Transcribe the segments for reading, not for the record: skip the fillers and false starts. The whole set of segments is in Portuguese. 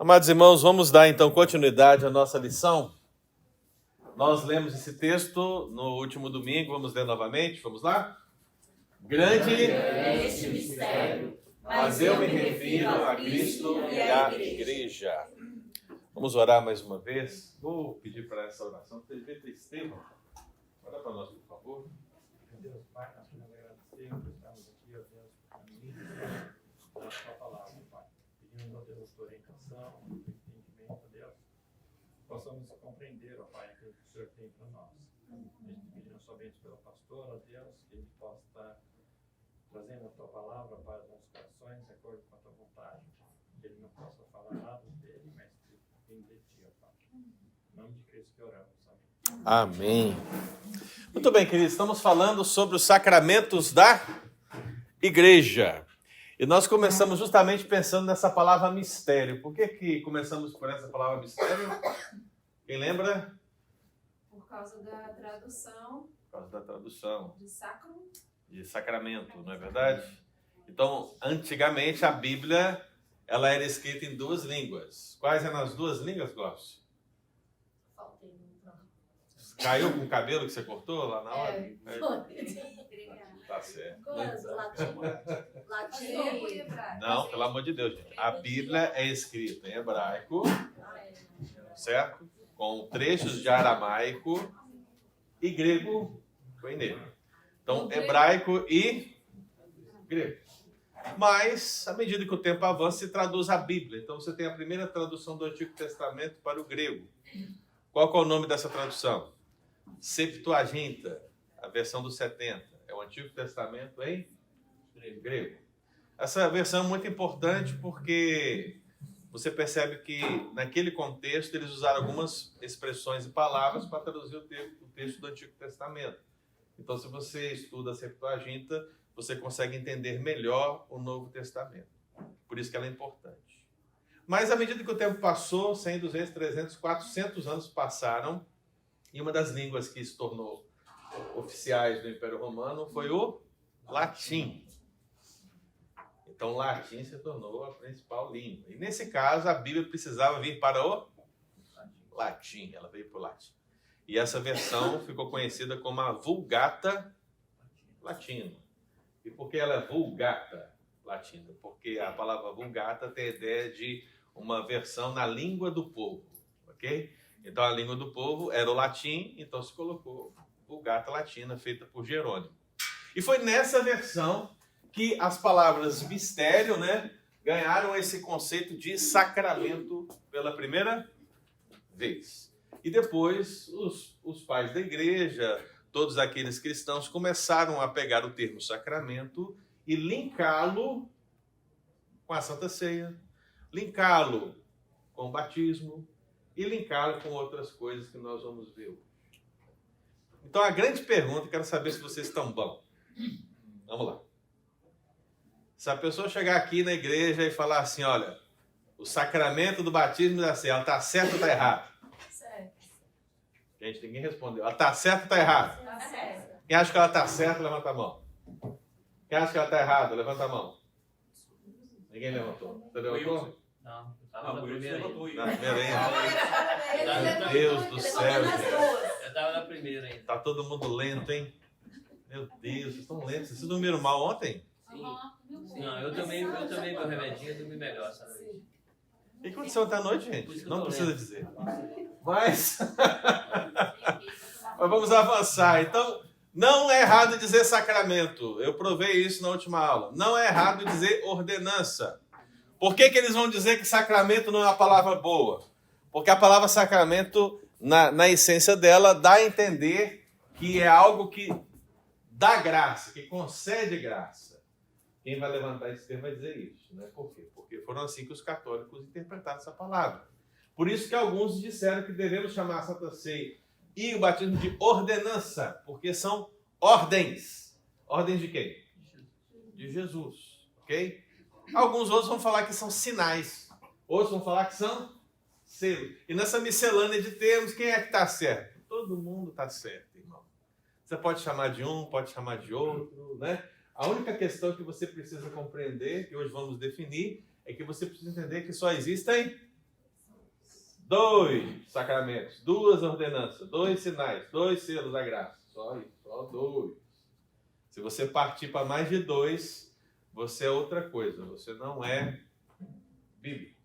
Amados irmãos, vamos dar então continuidade à nossa lição. Nós lemos esse texto no último domingo, vamos ler novamente, vamos lá? Grande é este mistério, mas eu me refiro a Cristo e à igreja. Vamos orar mais uma vez. Vou pedir para essa oração, presbítero Estevão, ora para nós, por favor. Deus Pai, nós queremos agradecer por estarmos aqui, ó Deus, por caminho da sua palavra, Pai. Pedimos, ó Deus, a sua orientação, o entendimento, ó Deus, possamos compreender, ó Pai, aquilo que o Senhor tem para nós. A gente pedindo somente pelo pastor, ó Deus, que ele possa estar trazendo a tua palavra para os nossos corações, de acordo com a tua vontade. Que ele não possa falar nada dele, mas que vem de ti, ó Pai. Em nome de Cristo que oramos. Amém. Muito bem, queridos, estamos falando sobre os sacramentos da igreja. E nós começamos justamente pensando nessa palavra mistério. Por que começamos por essa palavra mistério? Quem lembra? Por causa da tradução. Por causa da tradução. De sacro. De sacramento, não é verdade? Então, antigamente a Bíblia, ela era escrita em duas línguas. Quais eram as duas línguas, Glaucio? Caiu com o cabelo que você cortou lá na hora? Tá certo. Latim. Não, pelo amor de Deus, gente. A Bíblia é escrita em hebraico, certo? Com trechos de aramaico e grego koiné. Então, hebraico e grego. Mas, à medida que o tempo avança, se traduz a Bíblia. Então, você tem a primeira tradução do Antigo Testamento para o grego. Qual que é o nome dessa tradução? Septuaginta, a versão dos 70. É o Antigo Testamento em grego. Essa versão é muito importante porque você percebe que, naquele contexto, eles usaram algumas expressões e palavras para traduzir o texto do Antigo Testamento. Então, se você estuda a Septuaginta, você consegue entender melhor o Novo Testamento. Por isso que ela é importante. Mas, à medida que o tempo passou, 100, 200, 300, 400 anos passaram, e uma das línguas que se tornou oficiais do Império Romano foi o latim. Então, o latim se tornou a principal língua. E, nesse caso, a Bíblia precisava vir para o latim. Ela veio para o latim. E essa versão ficou conhecida como a Vulgata Latina. E por que ela é Vulgata Latina? Porque a palavra Vulgata tem a ideia de uma versão na língua do povo, ok? Então, a língua do povo era o latim, então se colocou Vulgata Latina, feita por Jerônimo. E foi nessa versão que as palavras mistério, ganharam esse conceito de sacramento pela primeira vez. E depois, os pais da igreja, todos aqueles cristãos, começaram a pegar o termo sacramento e linká-lo com a Santa Ceia, linká-lo com o batismo, e linká-lo com outras coisas que nós vamos ver hoje. Então, a grande pergunta, quero saber se vocês estão bom. Vamos lá. Se a pessoa chegar aqui na igreja e falar assim, olha, o sacramento do batismo da ceia, ela está certa ou está errada? Certo. Gente, ninguém respondeu. Ela está certa ou está errada? Tá certo. Quem acha que ela está certa, levanta a mão. Quem acha que ela está errada, levanta a mão. Ninguém levantou. Você levantou? Não, Não, por isso você botou Na primeira ainda. Meu Deus do céu, gente. Eu estava na primeira ainda. Tá todo mundo lento, hein? Meu Deus, vocês estão lentos. Vocês dormiram mal ontem? Sim. Não, eu tomei meu remedinho e dormi melhor essa noite. O que aconteceu ontem à noite, Por isso gente? que eu Não tô precisa lento. dizer. Mas vamos avançar. Então, não é errado dizer sacramento. Eu provei isso na última aula. Não é errado dizer ordenança. Por que eles vão dizer que sacramento não é uma palavra boa? Porque a palavra sacramento, na essência dela, dá a entender que é algo que dá graça, que concede graça. Quem vai levantar esse termo vai dizer isso, né? Por quê? Porque foram assim que os católicos interpretaram essa palavra. Por isso que alguns disseram que devemos chamar a Santa Ceia e o batismo de ordenança, porque são ordens. Ordens de quem? De Jesus, ok? Alguns outros vão falar que são sinais. Outros vão falar que são selos. E nessa miscelânea de termos, quem é que está certo? Todo mundo está certo, irmão. Você pode chamar de um, pode chamar de outro, né? A única questão que você precisa compreender, que hoje vamos definir, é que você precisa entender que só existem 2 sacramentos, 2 ordenanças, 2 sinais, 2 selos da graça. Só isso, só 2. Se você partir para mais de 2, você é outra coisa. Você não é bíblico.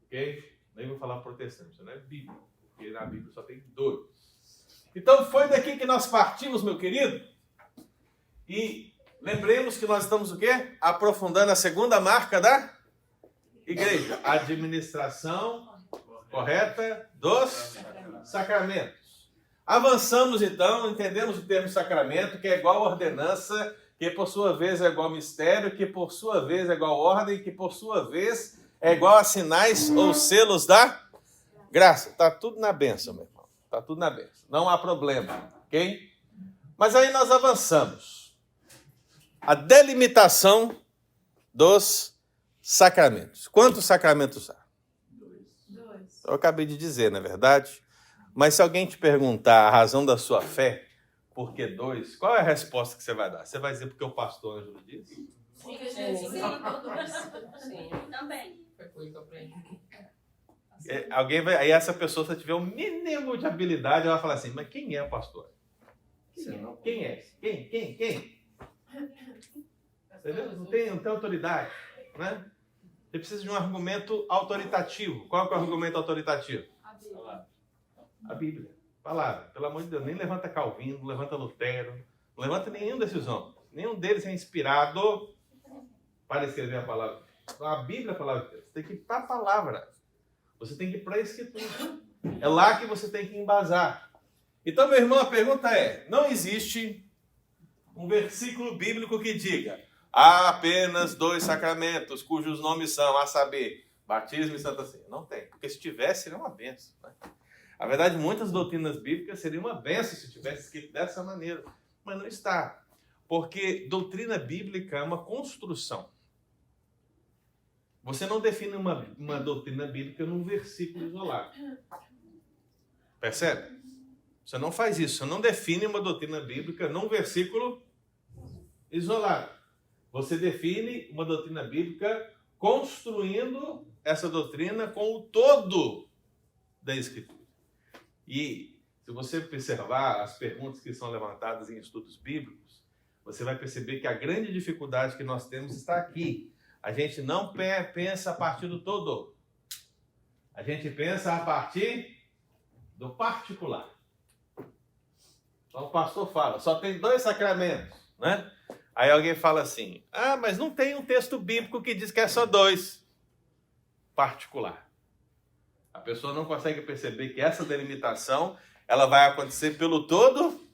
Ok? Nem vou falar protestante, você não é bíblico. Porque na Bíblia só tem 2. Então foi daqui que nós partimos, meu querido. E lembremos que nós estamos o quê? Aprofundando a segunda marca da igreja. A administração correta dos sacramentos. Avançamos então, entendemos o termo sacramento, que é igual ordenança, que por sua vez é igual mistério, que por sua vez é igual ordem, que por sua vez é igual a sinais ou selos da graça. Está tudo na bênção, meu irmão. Está tudo na bênção. Não há problema, ok? Mas aí nós avançamos. A delimitação dos sacramentos. Quantos sacramentos há? 2. Eu acabei de dizer, não é verdade? Mas se alguém te perguntar a razão da sua fé, por que 2? Qual é a resposta que você vai dar? Você vai dizer porque o pastor Ângelo disse? Porque Jesus ensinou tudo isso. Sim, também. Foi coisa que eu aprendi. Alguém vai, aí essa pessoa, se tiver um mínimo de habilidade, ela vai falar assim, mas quem é o pastor? Quem é? Quem? Entendeu? Não tem autoridade, né? Você precisa de um argumento autoritativo. Qual que é o argumento autoritativo? A Bíblia. A Bíblia. Palavra. Pelo amor de Deus, nem levanta Calvino, não levanta Lutero, não levanta nenhum desses homens. Nenhum deles é inspirado para escrever a palavra. Então, a Bíblia é a palavra de Deus. Você tem que ir para a palavra. Você tem que ir para a Escritura. É lá que você tem que embasar. Então, meu irmão, a pergunta é, não existe um versículo bíblico que diga há apenas 2 sacramentos, cujos nomes são, a saber, batismo e santa ceia. Não tem, porque se tivesse, seria uma bênção, né? Na verdade, muitas doutrinas bíblicas seriam uma bênção se tivesse escrito dessa maneira, mas não está. Porque doutrina bíblica é uma construção. Você não define uma doutrina bíblica num versículo isolado. Percebe? Você não faz isso. Você não define uma doutrina bíblica num versículo isolado. Você define uma doutrina bíblica construindo essa doutrina com o todo da Escritura. E se você observar as perguntas que são levantadas em estudos bíblicos, você vai perceber que a grande dificuldade que nós temos está aqui. A gente não pensa a partir do todo. A gente pensa a partir do particular. Então o pastor fala, só tem 2 sacramentos, né? Aí alguém fala assim, mas não tem um texto bíblico que diz que é só 2. Particular. A pessoa não consegue perceber que essa delimitação, ela vai acontecer pelo todo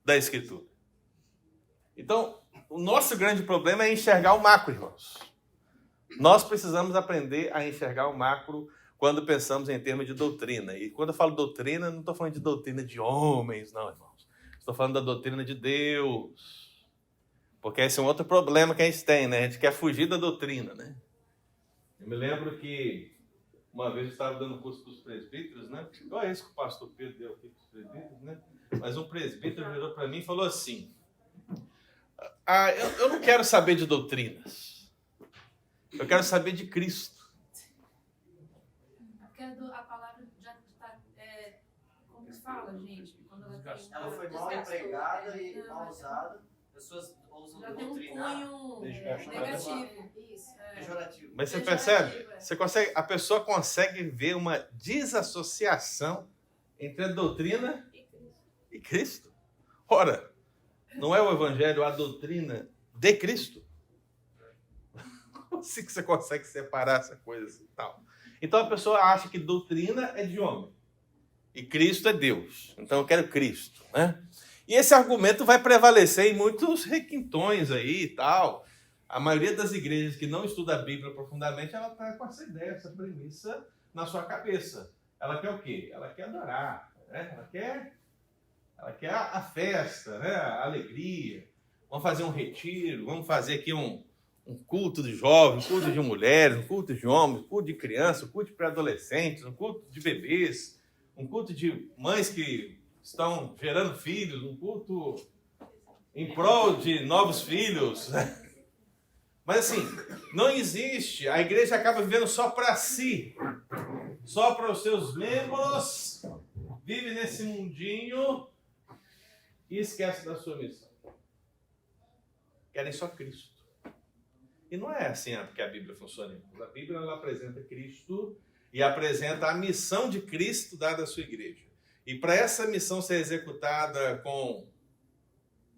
da Escritura. Então, o nosso grande problema é enxergar o macro, irmãos. Nós precisamos aprender a enxergar o macro quando pensamos em termos de doutrina. E quando eu falo doutrina, não estou falando de doutrina de homens, não, irmãos. Estou falando da doutrina de Deus. Porque esse é um outro problema que a gente tem, né? A gente quer fugir da doutrina, né? Eu me lembro que uma vez eu estava dando curso para os presbíteros, né? Igual esse que o pastor Pedro deu aqui para os presbíteros, né? Mas um presbítero virou para mim e falou assim, eu não quero saber de doutrinas. Eu quero saber de Cristo. Porque a palavra já está... como se fala, gente? Quando Ela foi mal empregada e mal usada. Pessoas usam já tem um doutrinar. cunho Negativo. negativo. Isso. Pejorativo. Mas você Pejorativo, percebe? A pessoa consegue ver uma desassociação entre a doutrina e Cristo. Ora, não é o evangelho a doutrina de Cristo? Como assim que você consegue separar essa coisa assim, tal? Então a pessoa acha que doutrina é de homem e Cristo é Deus. Então eu quero Cristo, né? E esse argumento vai prevalecer em muitos requintões aí e tal. A maioria das igrejas que não estuda a Bíblia profundamente, ela está com essa ideia, essa premissa na sua cabeça. Ela quer o quê? Ela quer adorar, né? Ela quer a festa, né? A alegria. Vamos fazer um retiro, vamos fazer aqui um culto de jovens, um culto de mulheres, um culto de homens, um culto de crianças, um culto de pré-adolescentes, um culto de bebês, um culto de mães que estão gerando filhos, um culto em prol de novos filhos. Mas assim, não existe. A igreja acaba vivendo só para si. só para os seus membros, vive nesse mundinho e esquece da sua missão. Querem só Cristo. E não é assim que a Bíblia funciona. A Bíblia ela apresenta Cristo e apresenta a missão de Cristo dada à sua igreja. E para essa missão ser executada com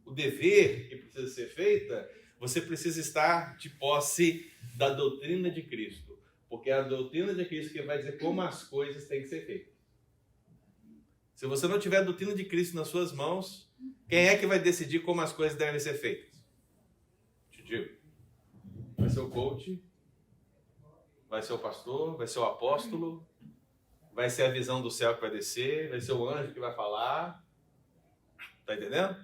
o dever que precisa ser feita, você precisa estar de posse da doutrina de Cristo. Porque é a doutrina de Cristo que vai dizer como as coisas têm que ser feitas. Se você não tiver a doutrina de Cristo nas suas mãos, quem é que vai decidir como as coisas devem ser feitas? Te digo. Vai ser o coach, vai ser o pastor, vai ser o apóstolo, vai ser a visão do céu que vai descer, vai ser o anjo que vai falar. Tá entendendo?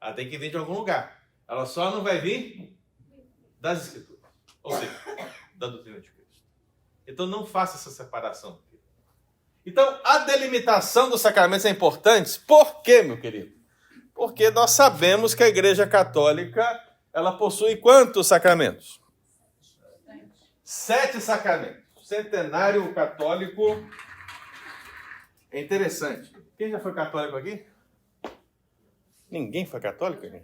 Ela tem que vir de algum lugar. Ela só não vai vir das Escrituras. Ou seja, da doutrina de Cristo. Então não faça essa separação. Então a delimitação dos sacramentos é importante. Por quê, meu querido? Porque nós sabemos que a Igreja Católica ela possui quantos sacramentos? 7 sacramentos. Centenário católico. É interessante. Quem já foi católico aqui? Ninguém foi católico aqui?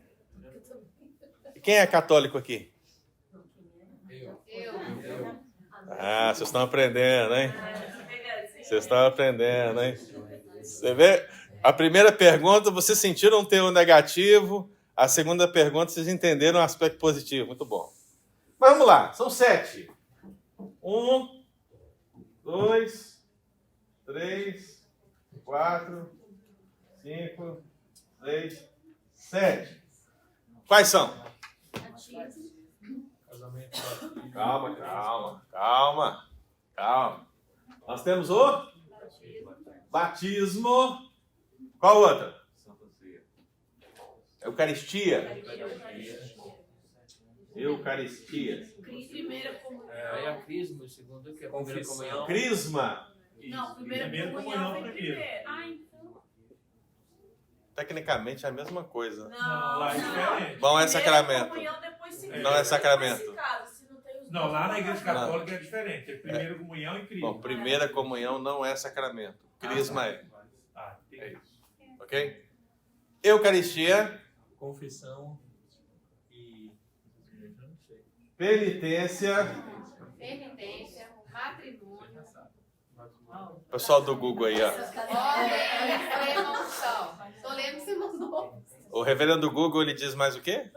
Quem é católico aqui? Eu. Ah, vocês estão aprendendo, hein? Vocês estão aprendendo, hein? Você vê? A primeira pergunta, vocês sentiram um teor negativo. A segunda pergunta, vocês entenderam o aspecto positivo. Muito bom. Mas vamos lá, são 7. 1, 2, 3, 4, 5, 6, 7. Quais são? Calma. Nós temos o batismo. Qual outra? Eucaristia. Primeira comunhão. Aí a crisma, o segundo que é a primeira comunhão. Crisma. Não, primeira comunhão foi primeiro. Ah, então. Tecnicamente é a mesma coisa. Não, lá é diferente. Não é sacramento. Comunhão, depois se Não é sacramento. Não, lá na Igreja Católica é diferente. É primeira comunhão e crisma. Bom, primeira comunhão não é sacramento. Crisma é. Ah, É isso. Ok? Eucaristia. Confissão e... Penitência. Matrimônio. Pessoal do Google aí, ó. Tô lendo que você mandou. O reverendo Google, ele diz mais o quê?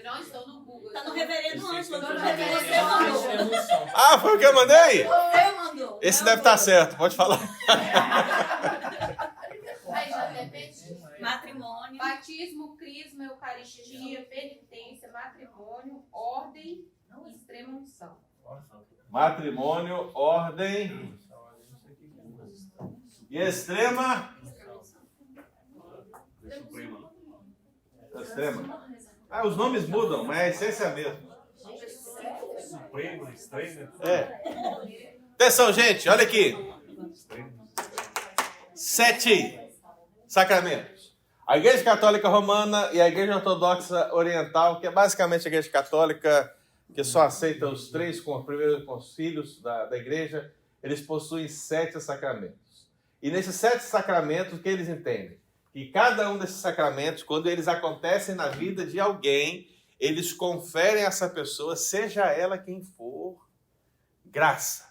Não estou no Google. Tá no reverendo Ângelo. Você mandou. Ah, foi o que eu mandei? Você mandou. Esse deve estar certo, pode falar. Aí já repete. Matrimônio. Batismo, crisma, eucaristia, penitência, matrimônio, ordem e extrema unção. Matrimônio, ordem e extrema. Extrema. Ah, os nomes mudam, mas a essência é a mesma. Supremo, extremo. É. Atenção, gente, olha aqui. 7 sacramentos. A Igreja Católica Romana e a Igreja Ortodoxa Oriental, que é basicamente a Igreja Católica que só aceita os 3 primeiros concílios da Igreja, eles possuem 7 sacramentos. E nesses 7 sacramentos, o que eles entendem? Que cada um desses sacramentos, quando eles acontecem na vida de alguém, eles conferem a essa pessoa, seja ela quem for, graça.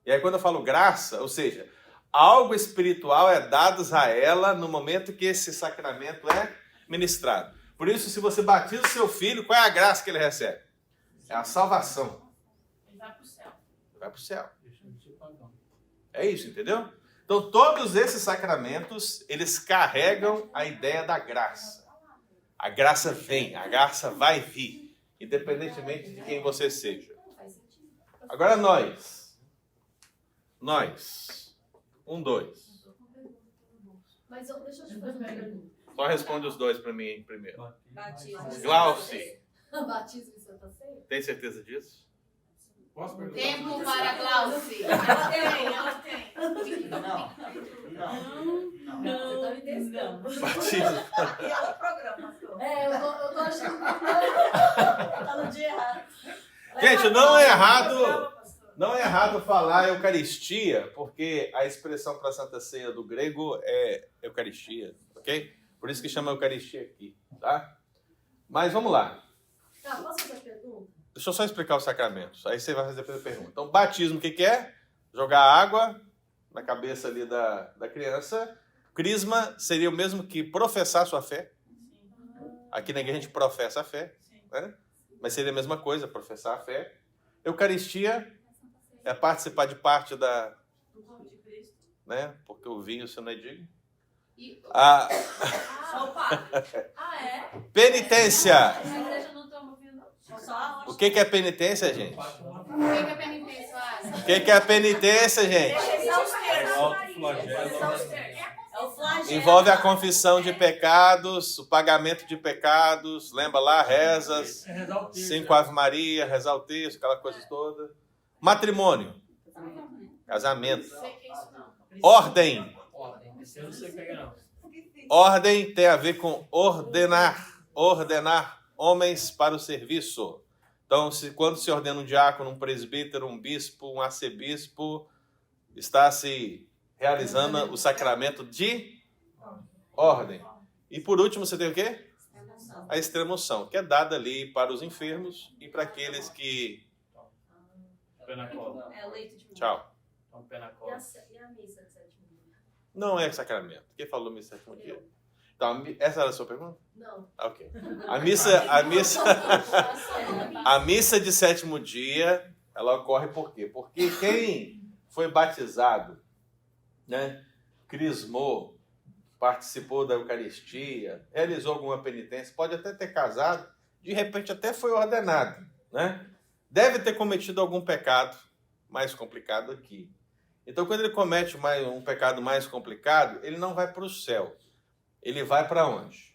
E aí quando eu falo graça, ou seja, algo espiritual é dado a ela no momento que esse sacramento é ministrado. Por isso, se você batiza o seu filho, qual é a graça que ele recebe? É a salvação. Ele vai pro céu. Vai para o céu. É isso, entendeu? Então, todos esses sacramentos, eles carregam a ideia da graça. A graça vem, a graça vai vir, independentemente de quem você seja. Agora nós. 1, 2. Mas deixa eu te fazer uma pergunta. Só responde os 2 para mim primeiro. Batismo. Glauci, Batismo e Santa Ceia? tem certeza disso? Posso perguntar? Tempo para Glauci. Ela tem. Não. Você tá me testando. Batismo. E é outro programa, pastor. Eu tô achando que Tá no dia errado. Gente, não é errado falar Eucaristia, porque a expressão para a Santa Ceia do grego é Eucaristia, ok? Por isso que chama Eucaristia aqui, tá? Mas vamos lá. Tá, posso fazer a pergunta? Deixa eu só explicar os sacramentos, aí você vai fazer a pergunta. Então, batismo, o que é? Jogar água na cabeça ali da criança. Crisma seria o mesmo que professar sua fé. Aqui na igreja a gente professa a fé, né? Mas seria a mesma coisa, professar a fé. Eucaristia é participar de parte da... né? Porque o vinho você não é digno. Só o padre. Ah, é? Penitência. Na igreja não estamos ouvindo. O que é penitência, gente? O que é penitência, Asa? O que é a penitência, gente? É o flagelo. Envolve a confissão de pecados, o pagamento de pecados, lembra lá, rezas, 5 Ave Maria, rezar o texto, aquela coisa toda. Matrimônio, casamento. Não sei que é isso, não. Ordem. Esse eu não sei pegar, não. Ordem tem a ver com ordenar homens para o serviço. Então, quando se ordena um diácono, um presbítero, um bispo, um arcebispo, está se realizando o sacramento de ordem. E por último, você tem o quê? A extrema-unção, que é dada ali para os enfermos e para aqueles que... Pé na cola. É o leite de Tchau. Toma pé na E cola. a missa de sétimo dia? Não é sacramento. Quem falou missa sétimo dia? Então, essa era a sua pergunta? Não. Ok. A missa de sétimo dia, ela ocorre por quê? Porque quem foi batizado, né, crismou, participou da Eucaristia, realizou alguma penitência, pode até ter casado, de repente até foi ordenado, né? Deve ter cometido algum pecado mais complicado aqui. Então, quando ele comete um pecado mais complicado, ele não vai para o céu. Ele vai para onde?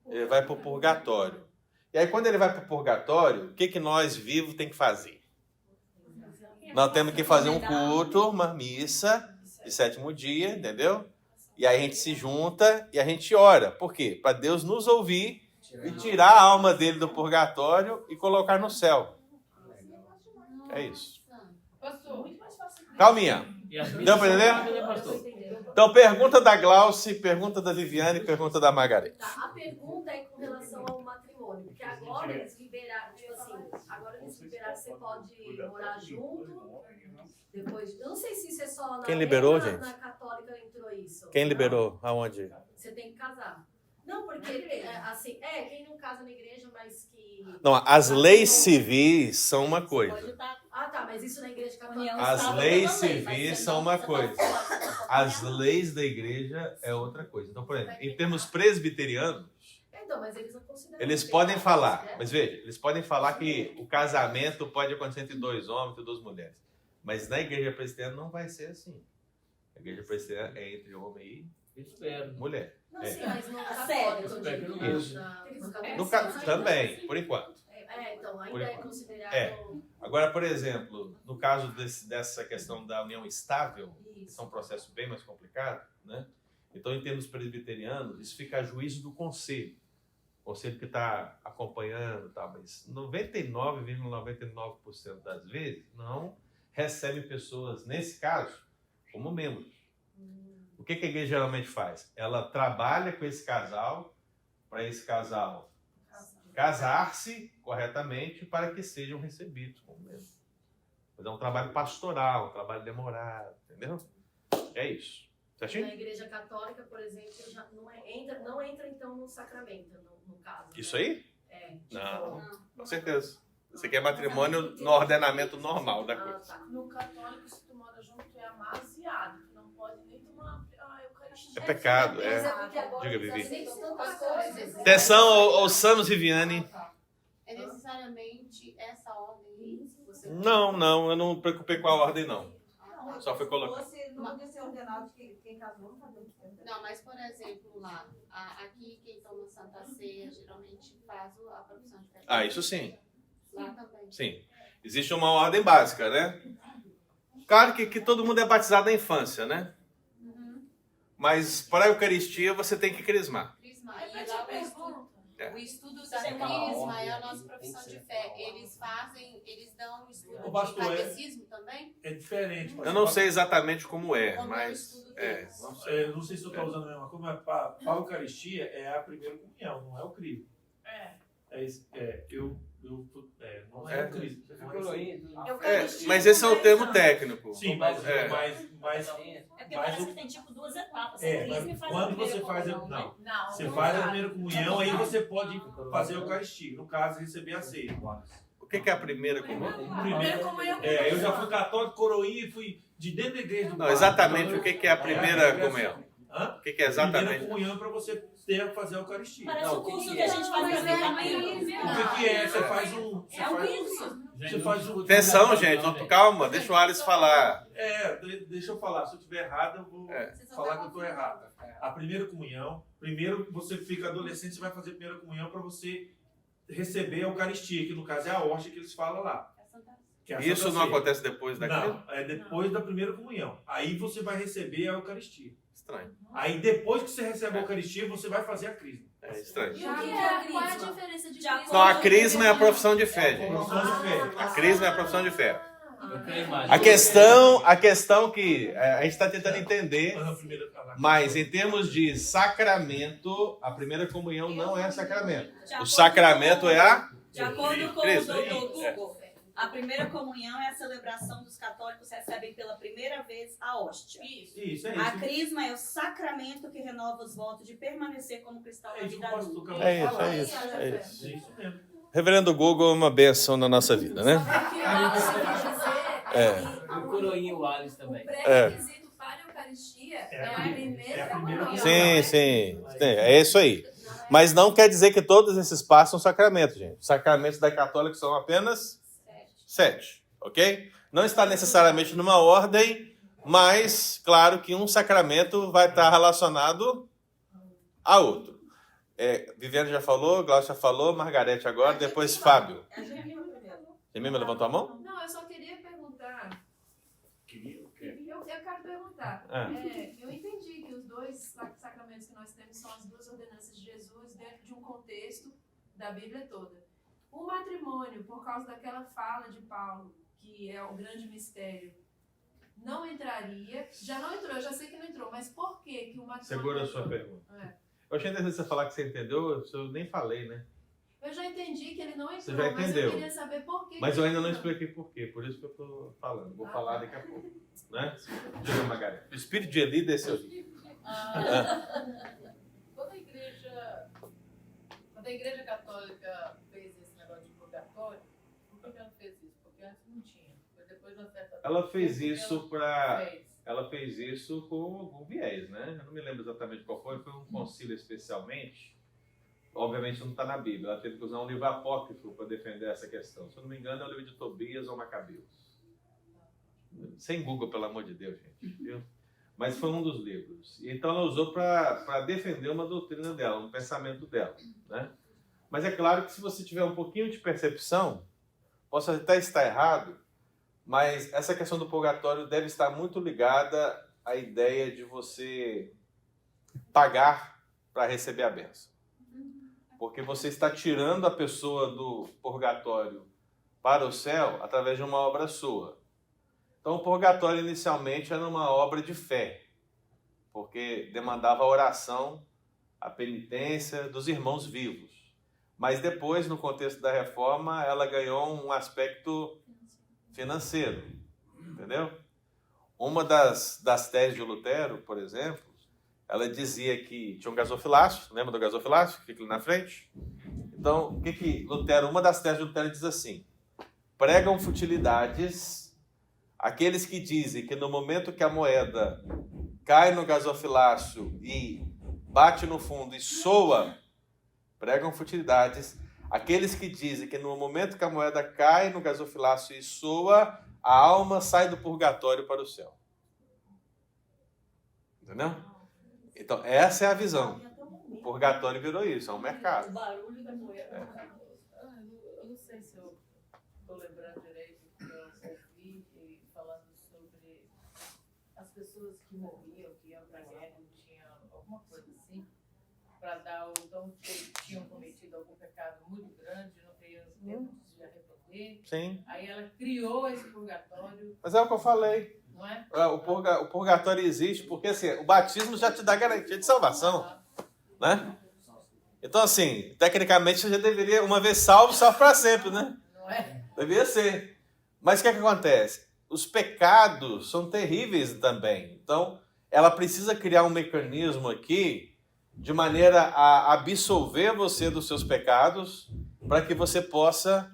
Ele vai para o purgatório. E aí, quando ele vai para o purgatório, o que nós vivos tem que fazer? Nós temos que fazer um culto, uma missa de sétimo dia, entendeu? E aí a gente se junta e a gente ora. Por quê? Para Deus nos ouvir e tirar a alma dele do purgatório e colocar no céu. É isso. Pastor, Calminha. E as Deu para entender? né, pastor? Então, pergunta da Glauce, pergunta da Viviane, pergunta da Margarete. Tá, a pergunta é com relação ao matrimônio, porque agora eles liberaram, tipo assim, agora eles liberaram que você pode morar junto, depois, eu não sei se isso é só na... Quem liberou, na, gente? Na católica entrou isso. Quem liberou? Aonde? Você tem que casar. Não, porque, assim, quem não casa na igreja, mas que... Não, as leis civis são uma coisa. Ah, tá, mas isso na igreja católica... As leis civis são uma coisa. As leis da igreja é outra coisa. Então, por exemplo, em termos presbiterianos, Então, mas eles não consideram... eles podem falar, mas veja, eles podem falar que o casamento pode acontecer entre 2 homens e 2 mulheres. Mas na igreja presbiteriana não vai ser assim. A igreja presbiteriana é entre homem Espero. e mulher. Não, sim, mas no católico, eu Espero que digo. não Isso. No No católico, também, por enquanto. então, Por ainda é enquanto. considerado... Agora, por exemplo, no caso dessa questão da união estável, que Isso. é um processo bem mais complicado, né? Então, em termos presbiterianos, isso fica a juízo do conselho. O conselho que está acompanhando, tá? Mas 99,99% das vezes não recebe pessoas, nesse caso, como membros. O que a igreja geralmente faz? Ela trabalha com esse casal, para esse casal casar-se corretamente para que sejam recebidos como membros. Mas é um trabalho pastoral, um trabalho demorado, entendeu? É isso. Certinho? Na igreja católica, por exemplo, já não entra então no sacramento, no caso. Isso aí? Tipo, Não, com certeza. Isso aqui é matrimônio no ordenamento normal da coisa. tá. no católico, se tu mora junto, tu é amaziado. Tu não pode nem tomar a Eucaristia. É pecado, Mas é. porque agora Diga, eles Vivi. aceitam tantas coisas. Atenção, ouçamos Viviane. É necessariamente essa ordem aí? Você... Não, eu não me preocupei com a ordem, não. Só foi colocar. Você não podia ser ordenado de quem casou, não sabemos. Não, mas por exemplo, lá, aqui quem toma Santa Ceia geralmente faz a profissão de pecado. Ah, isso sim. Lá também. Sim. Existe uma ordem básica, né? Claro que todo mundo é batizado na infância, né? Mas para a Eucaristia você tem que crismar. Crisma. Repete E lá a pergunta. O estudo da Crisma é a nossa profissão de fé. Eles dão estudo O pastor de catecismo também? É diferente. Eu não sei exatamente como é, Como é o mas estudo é. deles? Não sei se eu estou usando a mesma coisa, mas para a Eucaristia é a primeira comunhão, não é o crivo. Não é o crivo. Mas esse é o termo técnico. Sim, mas É porque parece que tem tipo 2 etapas. mas quando você faz você faz a primeira comunhão, aí você pode fazer a Eucaristia. No caso, receber a ceia. O que é a primeira comunhão? Primeiro comunhão. Eu já fui católico, coroinha e fui de dentro da igreja do Não, exatamente o que é a primeira comunhão? Hã? O que é Primeira exatamente? comunhão para você fazer a Eucaristia. Parece Não, o curso o que a gente faz Mas no é treinamento. O que é? Você faz um... É o curso. Você faz um... Atenção, gente. Calma, deixa o Alisson falar. Deixa eu falar. Se eu estiver errado, eu vou falar que eu estou errado. A primeira comunhão, primeiro você fica adolescente, você vai fazer a primeira comunhão para você receber a Eucaristia, que no caso é a hóstia que eles falam lá. Que é a Isso Santa não Ceia. acontece depois daquilo? Não, é depois da primeira comunhão. Aí você vai receber a Eucaristia. Estranho. Aí depois que você recebe a Eucaristia, você vai fazer a crisma. É estranho. E o que é? Qual é a diferença de crisma? Não, a crisma é a profissão de fé, gente. Profissão de fé. A crisma é a profissão de fé. Eu creio mais. A questão que a gente está tentando entender, mas em termos de sacramento, a primeira comunhão não é sacramento. O sacramento é a... De acordo com o Crisma. doutor Google, a primeira comunhão é a celebração dos católicos recebem pela primeira vez a hóstia. Isso, é A isso. crisma é o sacramento que renova os votos de permanecer como cristão na É isso que vida o pastor adulta. acabou de falar. É isso. É isso mesmo. Reverendo Google é uma benção na nossa vida, né? O que o Alisson quis dizer é que O coroinha e o Alice também. o pré-requisito para a Eucaristia é a primeira comunhão. Sim. É isso aí. Mas não quer dizer que todos esses passos são sacramentos, gente. Os sacramentos da católica são apenas 7, ok? Não está necessariamente numa ordem, mas claro que um sacramento vai estar relacionado a outro. Viviane já falou, Glaucia já falou, Margarete agora, depois Fábio. A Gemima primeiro. Gemima levantou a mão? Não, eu só queria perguntar. Eu quero perguntar. Eu entendi que os dois sacramentos que nós temos são as duas ordenanças de Jesus dentro de um contexto da Bíblia toda. O matrimônio, por causa daquela fala de Paulo, que é o grande mistério, não entraria. Já não entrou, eu já sei que não entrou, mas por que o matrimônio... Segura a sua pergunta. Eu achei interessante você falar que você entendeu, eu nem falei, né? Eu já entendi que ele não entrou, Você já mas entendeu. eu queria saber por que... Mas eu ainda não expliquei por quê, por isso que eu estou falando. Vou falar daqui a pouco. Né? Diga, Margarete. O espírito de Eli desceu. Quando a igreja católica fez esse negócio de purgatório, por que ela fez isso? Porque antes não tinha. Foi depois de uma certa... Ela fez isso Ela fez isso com viés, né? Eu não me lembro exatamente qual foi um concílio especialmente. Obviamente não está na Bíblia. Ela teve que usar um livro apócrifo para defender essa questão. Se eu não me engano, é o livro de Tobias ou Macabeus. Sem Google, pelo amor de Deus, gente. Viu? Mas foi um dos livros. Então ela usou para defender uma doutrina dela, um pensamento dela, né? Mas é claro que se você tiver um pouquinho de percepção, posso até estar errado, mas essa questão do purgatório deve estar muito ligada à ideia de você pagar para receber a bênção. Porque você está tirando a pessoa do purgatório para o céu através de uma obra sua. Então o purgatório inicialmente era uma obra de fé, porque demandava a oração, a penitência dos irmãos vivos. Mas depois, no contexto da reforma, ela ganhou um aspecto financeiro, entendeu? Uma das teses de Lutero, por exemplo, ela dizia que tinha um gasofilácio, lembra do gasofilácio que fica ali na frente? Então, Lutero, uma das teses de Lutero diz assim: pregam futilidades aqueles que dizem que no momento que a moeda cai no gasofilácio e bate no fundo e soa, pregam futilidades aqueles que dizem que no momento que a moeda cai no gasofilácio e soa, a alma sai do purgatório para o céu. Entendeu? Então, essa é a visão. O purgatório virou isso, é um mercado. O barulho da moeda. Eu não sei se eu estou lembrando direito, porque eu ouvi falando sobre as pessoas que morriam, que iam para a guerra, não tinha alguma coisa assim. para dar, então, que tinham cometido algum pecado muito grande, não teriam tempo de se arrepender. Sim. Aí ela criou esse purgatório, Mas é o que eu falei. não é? O purgatório existe porque assim, o batismo já te dá garantia de salvação, né? Então, assim, tecnicamente você já deveria, uma vez salvo, salvo para sempre, né? Não é? Deveria ser. Mas o que é que acontece? Os pecados são terríveis também. Então, ela precisa criar um mecanismo aqui de maneira a absolver você dos seus pecados para que você possa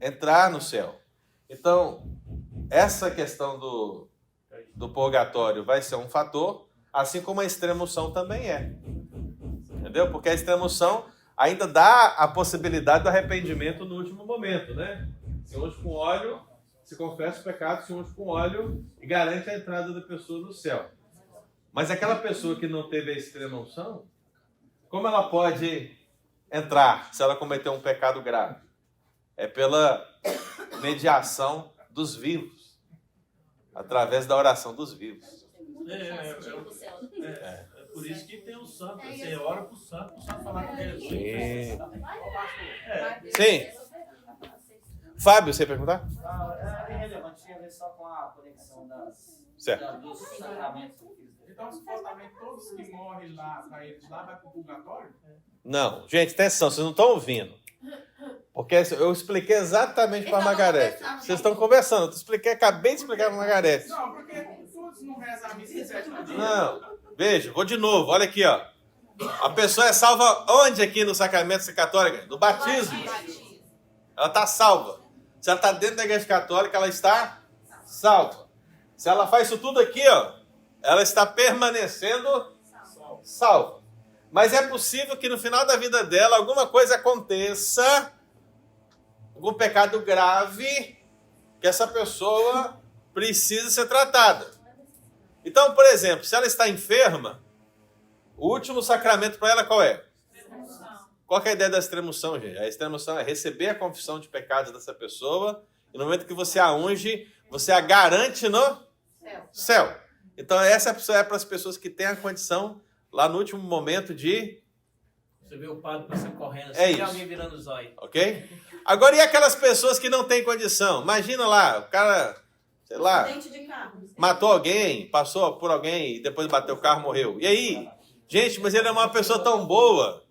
entrar no céu. Então, essa questão do purgatório vai ser um fator, assim como a extrema-unção também é. Entendeu? Porque a extrema-unção ainda dá a possibilidade do arrependimento no último momento, né? Se unge com óleo, se confessa o pecado, se unge com óleo e garante a entrada da pessoa no céu. Mas aquela pessoa que não teve a extrema-unção, como ela pode entrar se ela cometeu um pecado grave? É pela mediação dos vivos, através da oração dos vivos. É por isso que tem o santo. Você ora pro santo falar com Jesus. Sim. Fábio, você ia perguntar? É irrelevante, tinha a ver só com a conexão dos sacramentos. Então, supostamente, todos que morrem lá, para eles lá, vai para o purgatório? Não, gente, atenção, vocês não estão ouvindo. Porque eu expliquei exatamente para a Margarete. Vocês estão conversando, acabei de explicar para a Margarete. Não, porque todos não rezam a missa em 7º dia. Não, veja, vou de novo, olha aqui, ó. A pessoa é salva onde aqui no sacramento católico? No batismo. Ela está salva. Se ela está dentro da igreja católica, ela está salva. Se ela faz isso tudo aqui, ó, ela está permanecendo salva. Mas é possível que no final da vida dela alguma coisa aconteça, algum pecado grave, que essa pessoa precisa ser tratada. Então, por exemplo, se ela está enferma, o último sacramento para ela qual é? Qual que é a ideia da extrema-unção, gente? A extrema-unção é receber a confissão de pecados dessa pessoa e no momento que você a unge, você a garante no céu. Então, essa é para as pessoas que têm a condição lá no último momento de... Você vê o padre passando correndo assim, É e isso. alguém virando os olhos. Ok? Agora, e aquelas pessoas que não têm condição? Imagina lá, o cara, sei lá, Acidente de carro. matou alguém, passou por alguém e depois bateu o carro, morreu. E aí? Gente, mas ele é uma pessoa tão boa.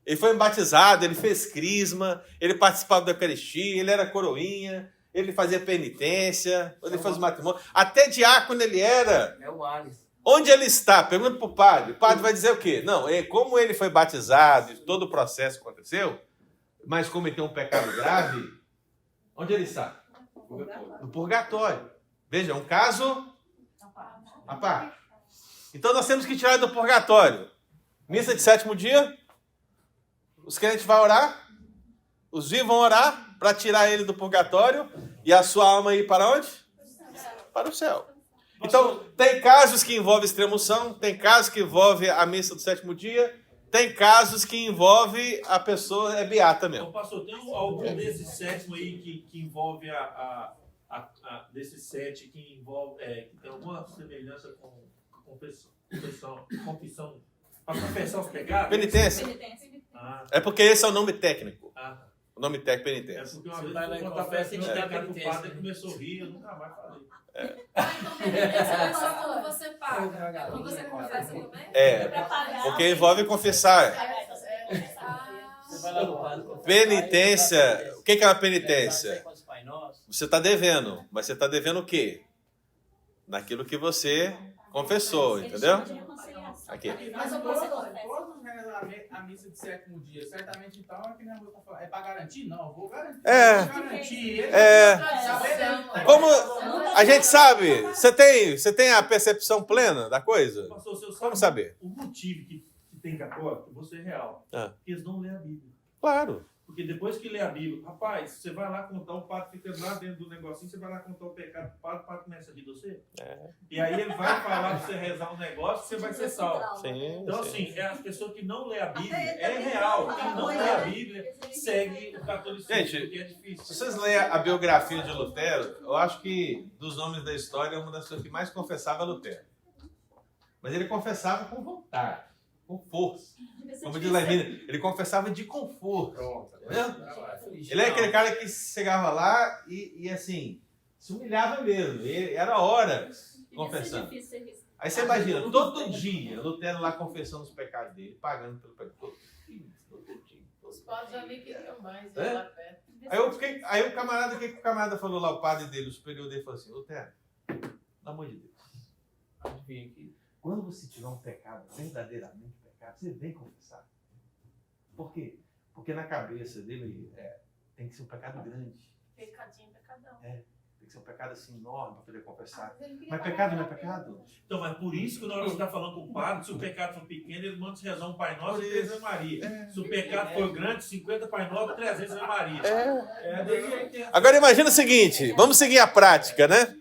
Ele foi batizado, ele fez crisma, ele participava da Eucaristia, ele era coroinha, ele fazia penitência, ele fazia matrimônio. Até diácono ele era. É o Alisson. Onde ele está? Pergunta para o padre. O padre vai dizer o quê? Não, como ele foi batizado e todo o processo aconteceu, mas cometeu um pecado grave, onde ele está? No purgatório. Veja, é um caso à parte. Então nós temos que tirar ele do purgatório. Missa de 7º dia, os crentes vão orar, os vivos vão orar para tirar ele do purgatório e a sua alma ir para onde? Para o céu. Então, tem casos que envolvem extrema-unção, tem casos que envolvem a missa do 7º dia, tem casos que envolve a pessoa é beata mesmo. Então, pastor, tem algum desses 7 aí que envolve desses 7 que envolve, que tem alguma semelhança com confissão, para confessar os pecados? Penitência. Ah, É porque esse é o nome técnico. tá. O nome técnico é É penitência. porque uma Você vez vai lá eu e vou contar confessa pra e esse te dá cara que o penitência, padre né? começou a rir, eu nunca mais falei. Quando você paga, quando você confessa também? É, Pra pagar. porque envolve confessar. Você vai lá no padre. confessa. Penitência. O que é uma penitência? Sai com os Pai Nosso. Você está devendo, mas você está devendo o quê? Naquilo que você confessou, entendeu? Aqui. Mas eu todos posso rezam a missa de 7º dia. Certamente, então, é que nem a moça fala. É para garantir? Não, eu vou garantir. É. Eu vou garantir. Ele É. Como a gente sabe, você tem a percepção plena da coisa? Pastor, você Como sabe saber? o motivo que tem católico, você é real. Ah. Porque eles não lêem a Bíblia. Claro. Porque depois que lê a Bíblia, rapaz, você vai lá contar, o padre fica lá dentro do negocinho, você vai lá contar o pecado pro padre, o padre começa a rir de você. É. E aí ele vai falar pra você rezar um negócio, você vai ser salvo. Sim, Então, sim. assim, as pessoas que não lê a Bíblia, é real. Quem não lê a Bíblia segue o catolicismo, Gente, porque é difícil. Se vocês lerem a biografia de Lutero, eu acho que dos nomes da história, uma das pessoas que mais confessava é Lutero. Mas ele confessava com vontade. com força. Como diz lá em Minas, ele confessava de conforto. Ele é aquele cara que chegava lá e assim, se humilhava mesmo. Era horas confessando. Aí você imagina, todo dia, Lutero lá confessando os pecados dele, pagando pelo pecado. Todo dia. Os padres já nem queriam mais ir lá perto. Aí o camarada, o que o camarada falou lá, o padre dele, o superior dele, falou assim: Lutero, pelo amor de Deus, adivinha aqui, quando você tiver um pecado, verdadeiramente pecado, você vem confessar. Por quê? Porque na cabeça dele tem que ser um pecado grande. Pecadinho, pecadão. Tem que ser um pecado assim enorme para poder confessar. Mas pecado não é pecado? Então, mas por isso que na hora que você está falando com o padre, se o pecado for pequeno, ele manda rezar um Pai Nosso e 3 Ave Maria. Se o pecado for grande, 50 Pai Nosso e 300 Ave Maria. Agora imagina o seguinte, vamos seguir a prática, né?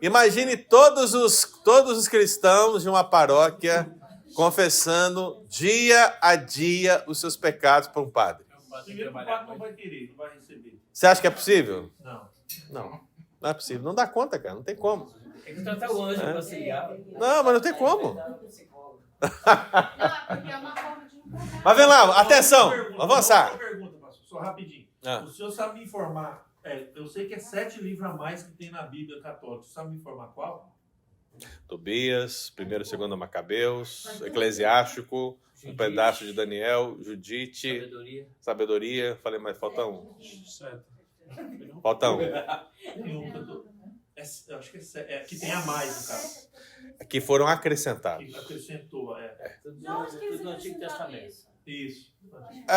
Imagine todos os cristãos de uma paróquia confessando dia a dia os seus pecados para um padre. Primeiro, o padre não vai querer, não vai receber. Você acha que é possível? Não. Não é possível. Não dá conta, cara. Não tem como. É que tratar o anjo para se ligar. Não, mas não tem como. Não, é porque é uma forma de encontrar. Mas vem lá, atenção. Vamos avançar. Uma pergunta, pastor, só rapidinho. Ah. O senhor sabe me informar? Eu sei que é 7 livros a mais que tem na Bíblia católica. O senhor sabe me informar qual? Tobias, 1º e 2º Macabeus, Eclesiástico, um pedaço de Daniel, Judite, Sabedoria. Falei, mas falta um. Certo. Falta um. Eu acho que é que tem a mais, no caso. Que foram acrescentados. Que acrescentou, Tudo no Antigo Testamento. Isso.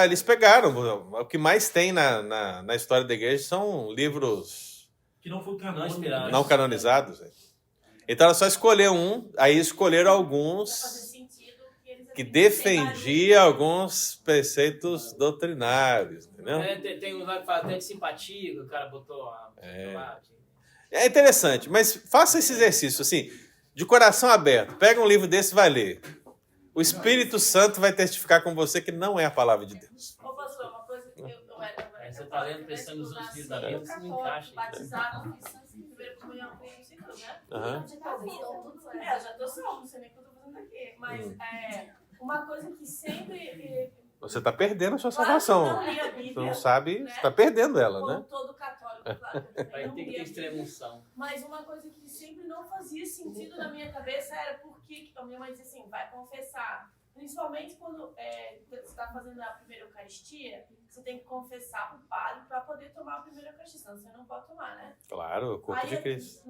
Eles pegaram. O que mais tem na história da igreja são livros que não foi canônico, não canonizados. Então era só escolher um, aí escolheram alguns que defendiam alguns preceitos doutrinários, entendeu? Tem um lá que fala até de simpatia, que o cara botou É interessante, mas faça esse exercício assim, de coração aberto. Pega um livro desse e vai ler. O Espírito Santo vai testificar com você que não é a palavra de Deus. Ô, pastor, uma coisa que eu era... Você está lendo, pensando nos outros livros da Bíblia, isso não encaixa. Batizado, primeiro comunhão com o ciclo, né? Aham. Eu já tô salvo, não sei nem o que eu tô fazendo aqui. Mas uma coisa que sempre... Você está perdendo a sua salvação. Você não sabe, você está perdendo ela, né? Como todo católico, claro. Vai ter que ter extrema-unção. Mas uma coisa que sempre não fazia sentido na minha cabeça era por que a minha mãe dizia assim, vai confessar. Principalmente quando você está fazendo a primeira Eucaristia, você tem que confessar para o padre para poder tomar a primeira Eucaristia, senão você não pode tomar, né? Claro, o corpo de Cristo.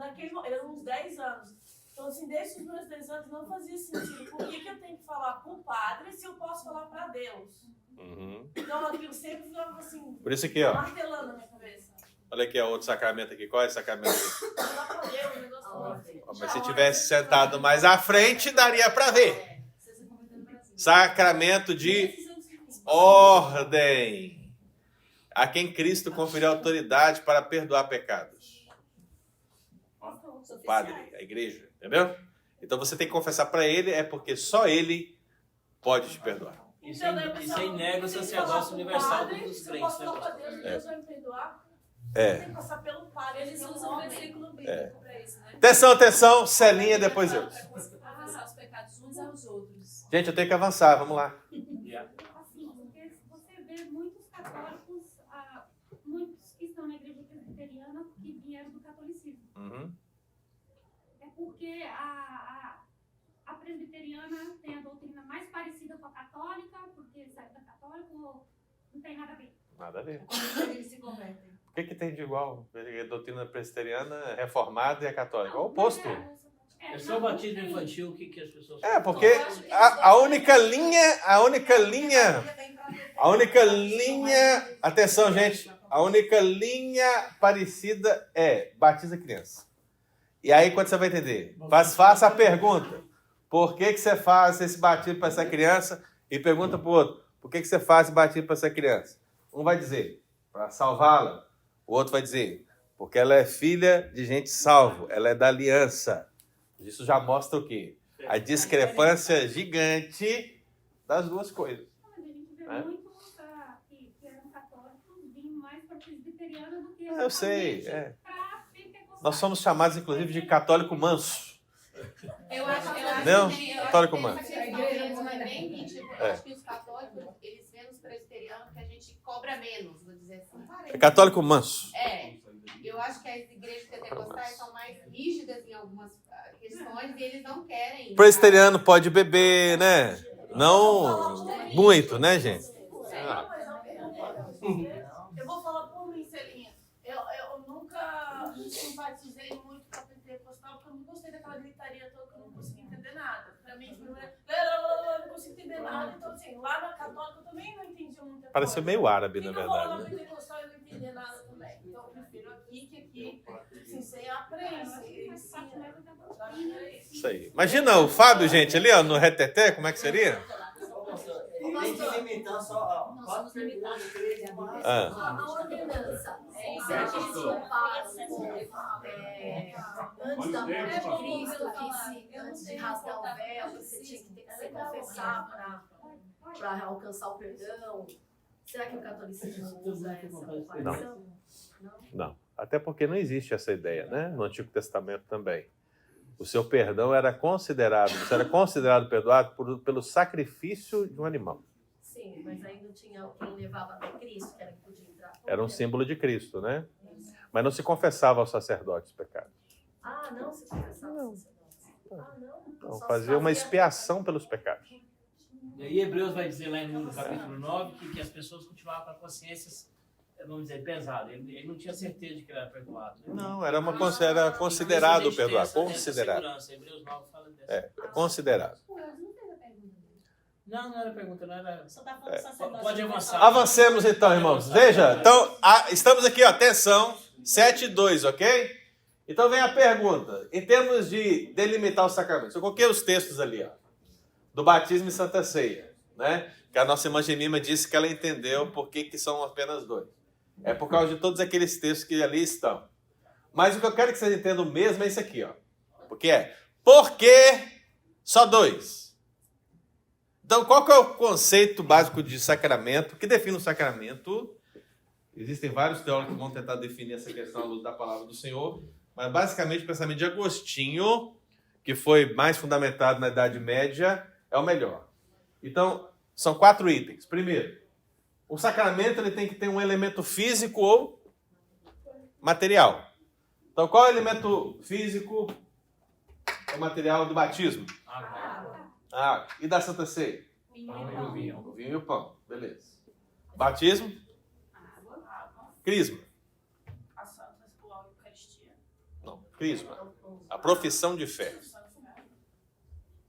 Eram uns 10 anos. Então, assim, desde os meus 10 anos não fazia sentido. Por que eu tenho que falar para o padre se eu posso falar para Deus? Uhum. Então, aquilo sempre ficava assim, Por isso aqui, ó. martelando na minha cabeça. Olha aqui, ó, outro sacramento aqui. Qual é esse sacramento aqui? Lá para Deus, o negócio Mas se tivesse sentado mais à frente, daria para ver. Sacramento de ordem. A quem Cristo conferiu autoridade para perdoar pecados. O padre, a igreja, entendeu? Então você tem que confessar para ele, é porque só ele pode te perdoar. Isso aí nega o sacerdócio universal dos crentes, né? Deus vai me perdoar. É. Tem que passar pelo padre. Eles usam o versículo bíblico para isso, né? Atenção, atenção, Celinha, depois eu. Avançar os pecados uns aos outros. Gente, eu tenho que avançar, vamos lá. Assim, porque você vê muitos católicos, muitos que estão na igreja presbiteriana que vieram do catolicismo. Uhum. É porque a presbiteriana tem a doutrina mais parecida com a católica, porque sai da católica, ou não tem nada a ver. Nada a ver. Como eles se convertem? O que tem de igual? A doutrina presbiteriana reformada e a católica? É o oposto. É só o batismo infantil que as pessoas... Porque a única linha, atenção, gente, a única linha parecida é batiza criança. E aí, quando você vai entender, faça a pergunta, por que você faz esse batismo para essa criança? E pergunta para o outro, por que você faz esse batismo para essa criança? Um vai dizer, para salvá-la. O outro vai dizer, porque ela é filha de gente salvo, ela é da aliança. Isso já mostra o quê? A discrepância gigante das duas coisas. Mas a gente vê muitos que eram católicos vindo mais para a presbiteriana do que Eu sei, Nós somos chamados, inclusive, de católico manso. Eu acho Não? que Católico manso. essa questão é bem nítida Eu acho que os católicos, eles veem os presbiterianos que a gente cobra menos, vou dizer assim. É católico manso. Eu acho que as igrejas pentecostais são mais rígidas em algumas questões e eles não querem. Presbiteriano pode beber, né? Não muito, né, gente? Eu vou falar por mim, Celinha. Eu nunca simpatizei muito com a pentecostal, porque eu não gostei daquela gritaria toda, que eu não consegui entender nada. Pra mim, eu não consigo entender nada. Então, assim, lá na católica eu também não entendi muita coisa. Pareceu meio árabe, na Eu vou lá verdade. na pentecostal e não entender nada também. Então, eu prefiro aqui, que aqui, assim, sem aprende. Isso aí. Imagina o Fábio, gente, ali, ó, no reteté, como é que seria? Tem que limitar só 4 perguntas, 3 mais. A ordenança. Isso a gente compara antes da morte de Cristo, que antes de rasgar o véu, você tinha que ter que se confessar para alcançar o perdão. Será que o catolicismo usa essa comparação? Não. Até porque não existe essa ideia, né? No Antigo Testamento também. O seu perdão era considerado, você era considerado perdoado pelo sacrifício de um animal. Sim, mas ainda tinha quem levava até Cristo, que era que podia entrar. Era um símbolo de Cristo, né? Mas não se confessava aos sacerdotes os pecados. Ah, não se confessava aos sacerdotes. Ah, não. Não, fazia uma expiação pelos pecados. E aí Hebreus vai dizer lá no capítulo 9 que as pessoas continuavam com a consciência, vamos dizer, pesada. Ele não tinha certeza de que ele era perdoado. Né? Não, era considerado perdoado. Considerado. Hebreus 9 fala dessa. Considerado. Não era pergunta, não era. Só tá falando sacerdote. Pode avançar. Avancemos então, irmãos. Veja, então, estamos aqui, ó, atenção, 7:2, ok? Então vem a pergunta. Em termos de delimitar os sacramentos, eu coloquei os textos ali, ó, do batismo e Santa Ceia, né? Que a nossa irmã Gemima disse que ela entendeu por que são apenas 2. É por causa de todos aqueles textos que ali estão. Mas o que eu quero que vocês entendam mesmo é isso aqui, ó. Porque por que só 2? Então, qual que é o conceito básico de sacramento? O que define o sacramento? Existem vários teólogos que vão tentar definir essa questão à luz da palavra do Senhor, mas basicamente o pensamento de Agostinho, que foi mais fundamentado na Idade Média, é o melhor. Então, são 4 itens. Primeiro, o sacramento ele tem que ter um elemento físico ou material. Então, qual é o elemento físico ou material do batismo? E da Santa Ceia? O vinho e o pão. Beleza. Batismo? Crisma? A Santa Eucaristia. Não, crisma. A profissão de fé.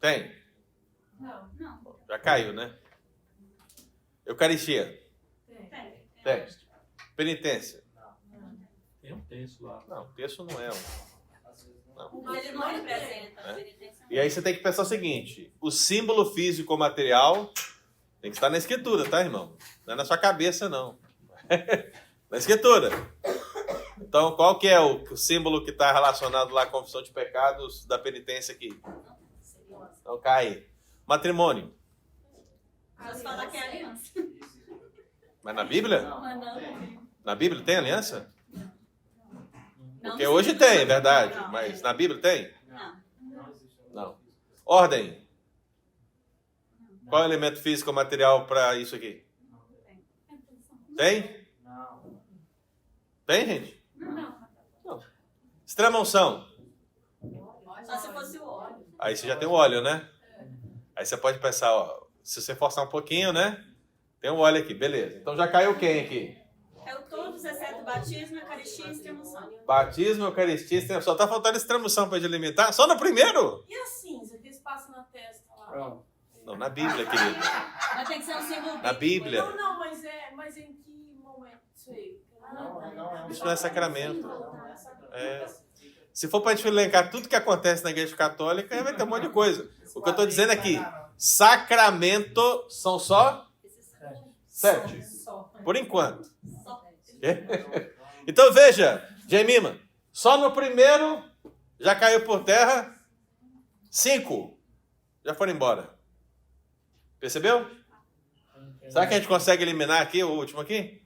Tem? Não. Já caiu, né? Eucaristia? Tem. Penitência? Tem um texto lá. Não, texto não é Não. Mas ele não representa. E aí você tem que pensar o seguinte: o símbolo físico ou material tem que estar na escritura, tá, irmão? Não é na sua cabeça, não. Na escritura. Então, qual que é o símbolo que está relacionado lá à confissão de pecados da penitência aqui? Então, cai. Matrimônio. Vamos falar que é aliança. Mas na Bíblia? Não. Na Bíblia tem aliança? Não, Porque hoje tem, é verdade. Mas na Bíblia tem? Não. Ordem. Qual é o elemento físico ou material para isso aqui? Tem? Tem, gente? Não. Extrema unção. Só se fosse o óleo. Aí você já tem o óleo, né? Aí você pode pensar, ó, se você forçar um pouquinho, né? Tem o óleo aqui, beleza. Então já caiu quem aqui? É o todos, exceto batismo, eucaristia e extremunção. Batismo, eucaristia, extrema. Só tá faltando extremunção para delimitar? Só no primeiro? E a cinza que eles passam na testa lá? Não, na Bíblia, querido. Mas tem que ser um símbolo Na Bíblia. Não, mas em que momento isso aí? Isso não é sacramento. Se for para a gente elencar tudo que acontece na Igreja Católica, vai ter um monte de coisa. O que eu estou dizendo aqui, sacramento são só 7. Por enquanto. Então veja, Gemima, só no primeiro já caiu por terra 5. Já foram embora. Percebeu? Será que a gente consegue eliminar aqui o último aqui?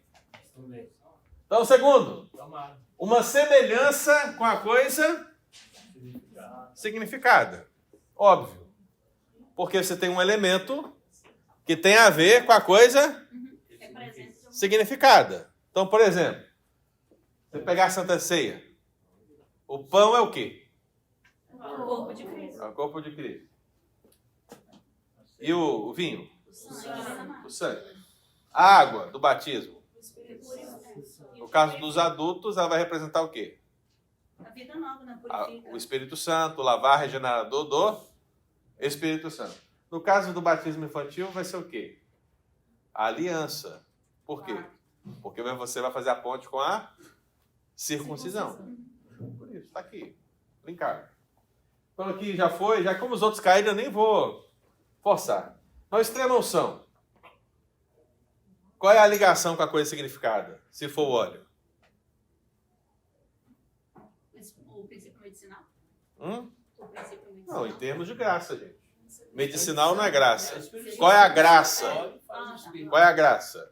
Então o segundo. Uma semelhança com a coisa significada. Óbvio. Porque você tem um elemento que tem a ver com a coisa significada. Então, por exemplo, você pegar a Santa Ceia, o pão é o quê? O corpo de Cristo. É o corpo de Cristo. E o vinho? O sangue. A água do batismo. No caso dos adultos, ela vai representar o quê? A vida nova, né? Purifica. O Espírito Santo, o lavar regenerador do Espírito Santo. No caso do batismo infantil, vai ser o quê? A aliança. Por quê? Porque você vai fazer a ponte com a circuncisão. Por isso, está aqui. Linkado. Então aqui já foi, já como os outros caíram, eu nem vou forçar. Então, extrema unção. Qual é a ligação com a coisa significada? Se for o óleo. O princípio medicinal? O princípio medicinal? Não, em termos de graça, gente. Medicinal não é graça. Qual é a graça? Qual é a graça?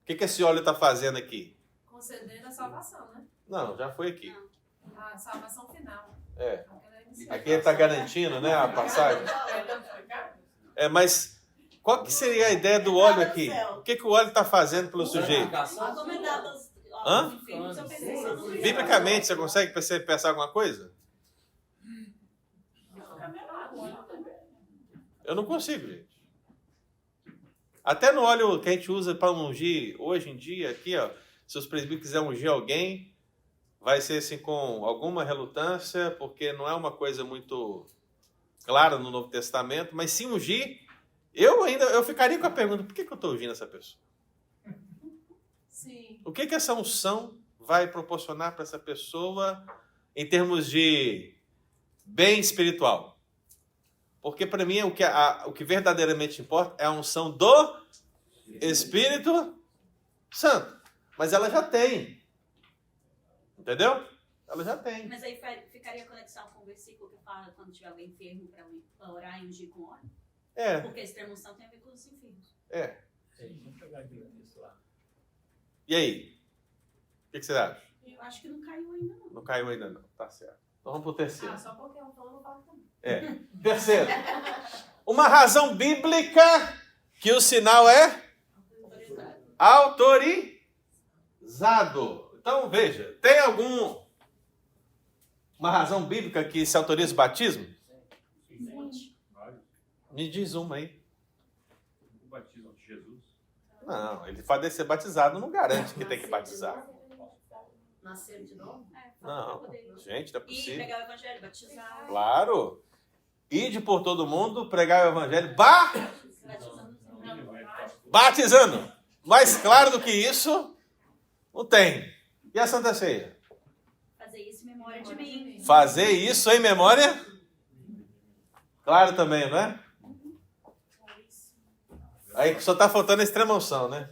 O que esse óleo está fazendo aqui? Concedendo a salvação, né? Não, já foi aqui. A salvação final. Aqui ele está garantindo, né, a passagem. Mas qual que seria a ideia do óleo aqui? O que o óleo está fazendo pelo sujeito? Hã? Biblicamente, você consegue pensar alguma coisa? Eu não consigo, gente. Até no óleo que a gente usa para ungir, hoje em dia, aqui, ó, se os presbíteros quiserem ungir alguém, vai ser assim com alguma relutância, porque não é uma coisa muito clara no Novo Testamento, mas se ungir, eu ficaria com a pergunta, por que eu estou ungindo essa pessoa? Sim. O que essa unção vai proporcionar para essa pessoa em termos de bem espiritual? Porque para mim o que verdadeiramente importa é a unção do Espírito Santo. Mas ela já tem. Entendeu? Ela já tem. Mas aí ficaria a conexão com o versículo que fala quando tiver alguém enfermo para orar e ungir com óleo? Porque a extrema unção tem a ver com os enfermos. Vamos pegar aqui lá. E aí? O que você acha? Eu acho que não caiu ainda não. Não caiu ainda não. Tá certo. Então vamos pro terceiro. Só porque eu falo, eu falo também. Terceiro. Uma razão bíblica que o sinal é autorizado. Então, veja, tem uma razão bíblica que se autoriza o batismo? Me diz uma aí. O batismo de Jesus. Não, ele pode ser batizado, não garante que tem que batizar. Nascer de novo? Não, gente, não é E possível. pregar o evangelho, batizar. Claro. Ide por todo mundo, pregar o evangelho, batizando. Mais claro do que isso, não tem. E a Santa Ceia? Fazer isso em memória de mim. Fazer isso em memória? Claro também, não é? Aí só está faltando a extrema unção, né?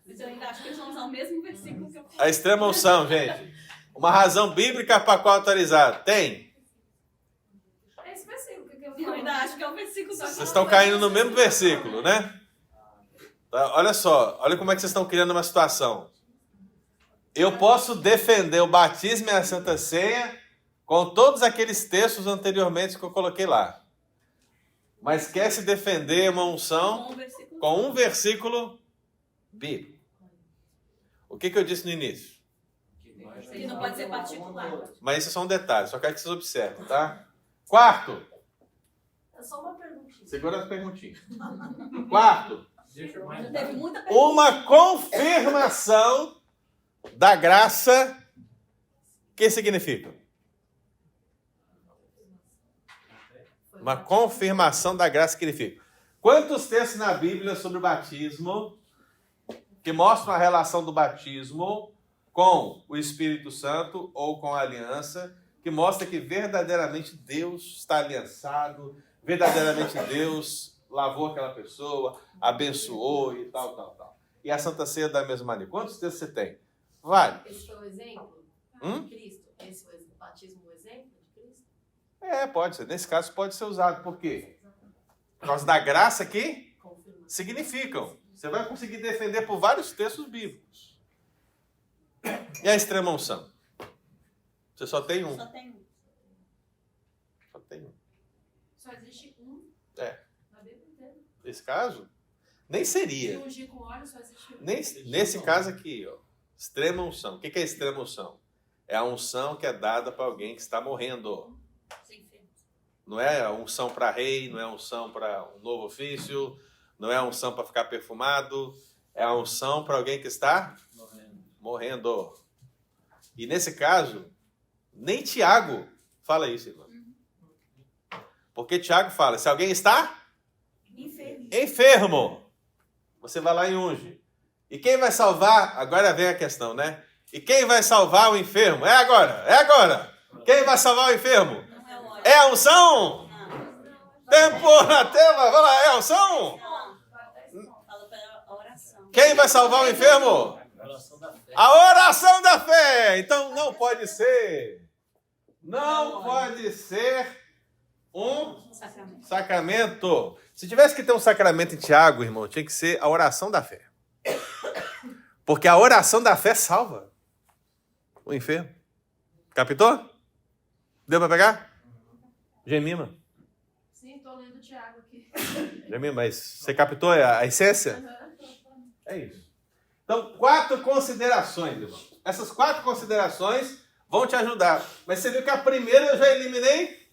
Mas eu ainda acho que eles vão usar o mesmo versículo que eu falei. A extrema unção, gente. Uma razão bíblica para qual autorizar? Tem? É esse versículo que eu Eu ainda acho que é o versículo que eu Vocês estão caindo no mesmo versículo, né? Tá, olha só, olha como é que vocês estão criando uma situação. Eu posso defender o batismo e a Santa Ceia com todos aqueles textos anteriormente que eu coloquei lá. Mas quer se defender uma unção com um versículo bíblico. O que eu disse no início? Que não pode ser particular. Mas isso é só um detalhe, só quero que vocês observem, tá? Quarto. É só uma perguntinha. Segura as perguntinhas. Quarto. Teve muita pergunta. Uma confirmação da graça. O que significa? Uma confirmação da graça significa. Quantos textos na Bíblia sobre o batismo que mostram a relação do batismo com o Espírito Santo ou com a aliança, que mostra que verdadeiramente Deus está aliançado, verdadeiramente Deus lavou aquela pessoa, abençoou e tal. E a Santa Ceia da mesma maneira. Quantos textos você tem? Vai. Esse foi o exemplo de Cristo? Esse foi o batismo, o exemplo de Cristo? Pode ser. Nesse caso pode ser usado. Por quê? Por causa da graça que significam. Você vai conseguir defender por vários textos bíblicos. E a extrema unção? Você só tem um. Só tem um. Só tem um. Só existe um? É. Nesse caso, nem seria. E ungir com óleo só existe Nesse caso aqui, ó, extrema unção. O que é extrema unção? É a unção que é dada para alguém que está morrendo. Não é a unção para rei, não é a unção para um novo ofício, não é a unção para ficar perfumado, é a unção para alguém que está morrendo. E nesse caso, nem Tiago fala isso, irmão. Porque Tiago fala, se alguém está enfermo, você vai lá e unge. E quem vai salvar? Agora vem a questão, né? E quem vai salvar o enfermo? É agora. Quem vai salvar o enfermo? É a unção? Tempo na tela, vai lá, é a unção? Quem vai salvar o enfermo? A oração da fé. Então não pode ser. Não pode ser um sacramento. Se tivesse que ter um sacramento em Tiago, irmão, tinha que ser a oração da fé. Porque a oração da fé salva o enfermo. Captou? Deu para pegar? Gemima. Sim, estou lendo o Tiago aqui. Gemima, mas você captou a essência? É isso. Então, 4 considerações, irmão. Essas 4 considerações vão te ajudar. Mas você viu que a primeira eu já eliminei?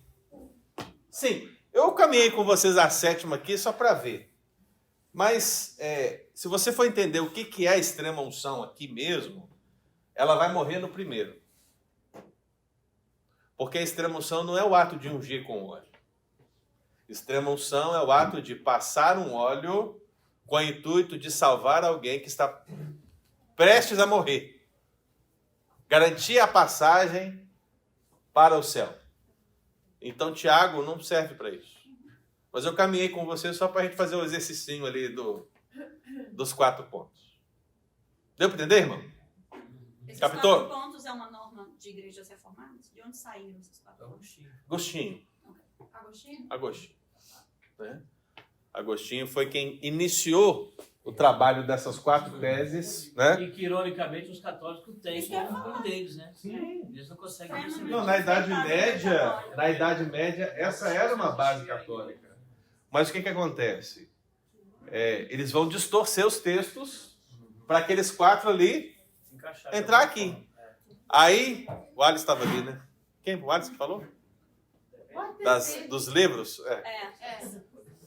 Sim. Eu caminhei com vocês a 7ª aqui só para ver. Mas, se você for entender o que é a extrema unção aqui mesmo, ela vai morrer no primeiro. Porque a extrema unção não é o ato de ungir com óleo. Extrema unção é o ato de passar um óleo com o intuito de salvar alguém que está prestes a morrer. Garantir a passagem para o céu. Então, Tiago não serve para isso. Mas eu caminhei com você só para a gente fazer o exercício ali dos 4 pontos. Deu para entender, irmão? Esses Captou? 4 pontos é uma norma de igrejas reformadas? De onde saíram esses 4 pontos? Agostinho. Agostinho? Né? Agostinho foi quem iniciou o trabalho dessas 4 teses, né? E que, ironicamente, os católicos têm como um deles, né? Sim. Eles não conseguem perceber. Não, na Idade Média, essa era uma base católica. Mas o que acontece? Eles vão distorcer os textos para aqueles 4 ali entrar aqui. Aí, o Alisson estava ali, né? Quem? O Alisson que falou? Dos livros?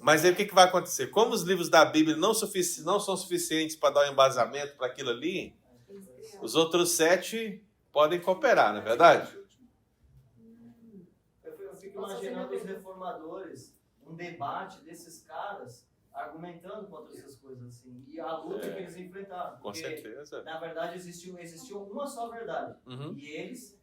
Mas aí o que vai acontecer? Como os livros da Bíblia não são suficientes para dar um embasamento para aquilo ali, os outros 7 podem cooperar, não é verdade? Eu fico imaginando os reformadores, um debate desses caras argumentando contra essas coisas assim, e a luta que eles enfrentaram. Com certeza. Na verdade, existiu uma só verdade. E eles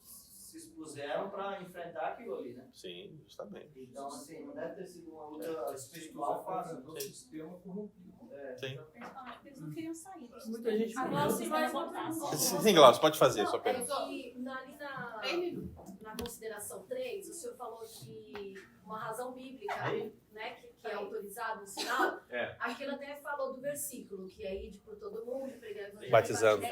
se expuseram para enfrentar aquilo ali, né? Sim, justamente. Então, assim, não deve ter sido uma luta espiritual fácil. Do sistema corrompido. Sim. Eles não queriam sair. Muita gente Sim, Glaucio, pode fazer sua É pergunta. que na consideração 3, o senhor falou que uma razão bíblica, né, que é autorizado o sinal, aquilo até falou do versículo, que é ir por todo mundo, pregar o evangelho, Batizando.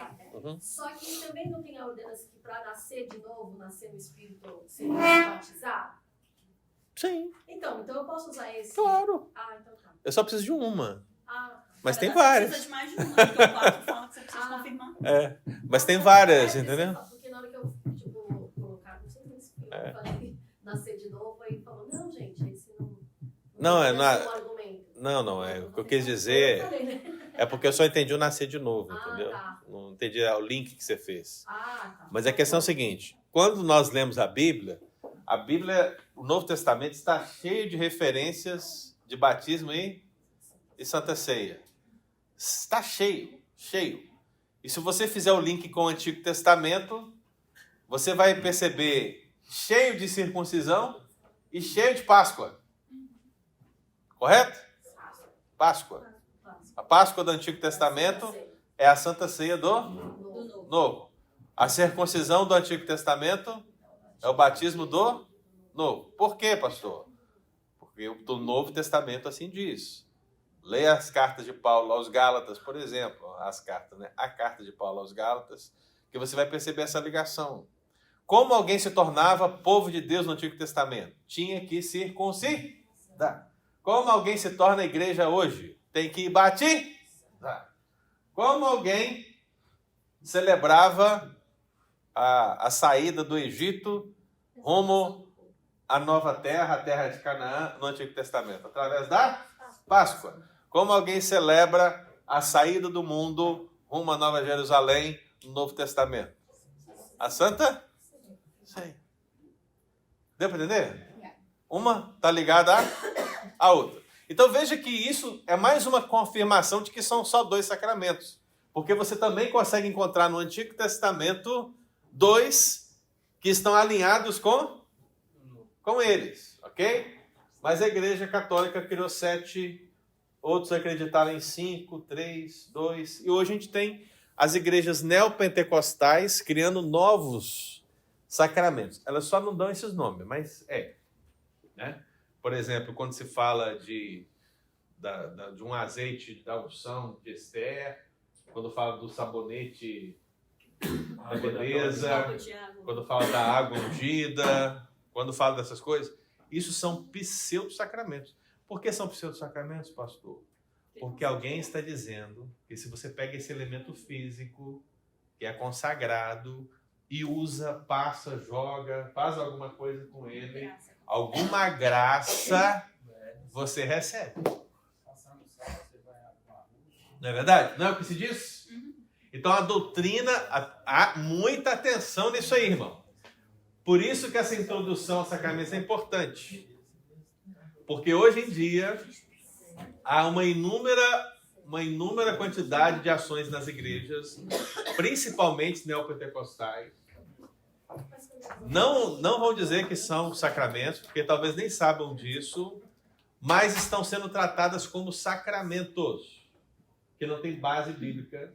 Só que também não tem a ordenança que para nascer de novo, nascer no Espírito, você tem que batizar? Sim. Então eu posso usar esse? Claro. Ah, então tá. Eu só preciso de uma. Mas tem Você várias. precisa de mais de uma, porque o 4 fala que você precisa confirmar. Mas tem várias, entendeu? Porque na hora que eu, colocar, não sei se eu falei, nascer de novo, aí falou, não, gente, esse não é um argumento. Não, o que eu quis dizer é porque eu só entendi o nascer de novo, entendeu? Tá. Não entendi o link que você fez. Tá. Mas a questão é a seguinte, quando nós lemos a Bíblia, o Novo Testamento está cheio de referências de batismo e Santa Ceia. Está cheio. E se você fizer o link com o Antigo Testamento, você vai perceber cheio de circuncisão e cheio de Páscoa. Correto? Páscoa. A Páscoa do Antigo Testamento é a Santa Ceia do Novo. A circuncisão do Antigo Testamento é o batismo do Novo. Por quê, pastor? Porque o Novo Testamento assim diz. Leia as cartas de Paulo aos Gálatas, por exemplo. As cartas, né? A carta de Paulo aos Gálatas, que você vai perceber essa ligação. Como alguém se tornava povo de Deus no Antigo Testamento? Tinha que circuncidar. Como alguém se torna igreja hoje? Tem que ir batizar. Como alguém celebrava a saída do Egito rumo à nova terra, a terra de Canaã, no Antigo Testamento? Através da Páscoa. Como alguém celebra a saída do mundo rumo à Nova Jerusalém no Novo Testamento? A Santa? Sim. Deu para entender? Uma está ligada à outra. Então veja que isso é mais uma confirmação de que são só 2 sacramentos. Porque você também consegue encontrar no Antigo Testamento 2 que estão alinhados com eles, ok? Mas a Igreja Católica criou 7, outros acreditaram em 5, 3, 2. E hoje a gente tem as igrejas neopentecostais criando novos sacramentos. Elas só não dão esses nomes, mas né? Por exemplo, quando se fala de um azeite da unção de Esther, quando fala do sabonete da beleza, quando fala da água ungida, quando fala dessas coisas, isso são pseudo-sacramentos. Por que são pseudo-sacramentos, pastor? Porque alguém está dizendo que se você pega esse elemento físico, que é consagrado, e usa, passa, joga, faz alguma coisa com ele, alguma graça você recebe. Não é verdade? Não é o que se diz? Então a doutrina, há muita atenção nisso aí, irmão. Por isso que essa introdução aos sacramentos é importante. Porque hoje em dia há uma inúmera quantidade de ações nas igrejas, principalmente neopentecostais. Não vão dizer que são sacramentos, porque talvez nem saibam disso, mas estão sendo tratadas como sacramentos, que não tem base bíblica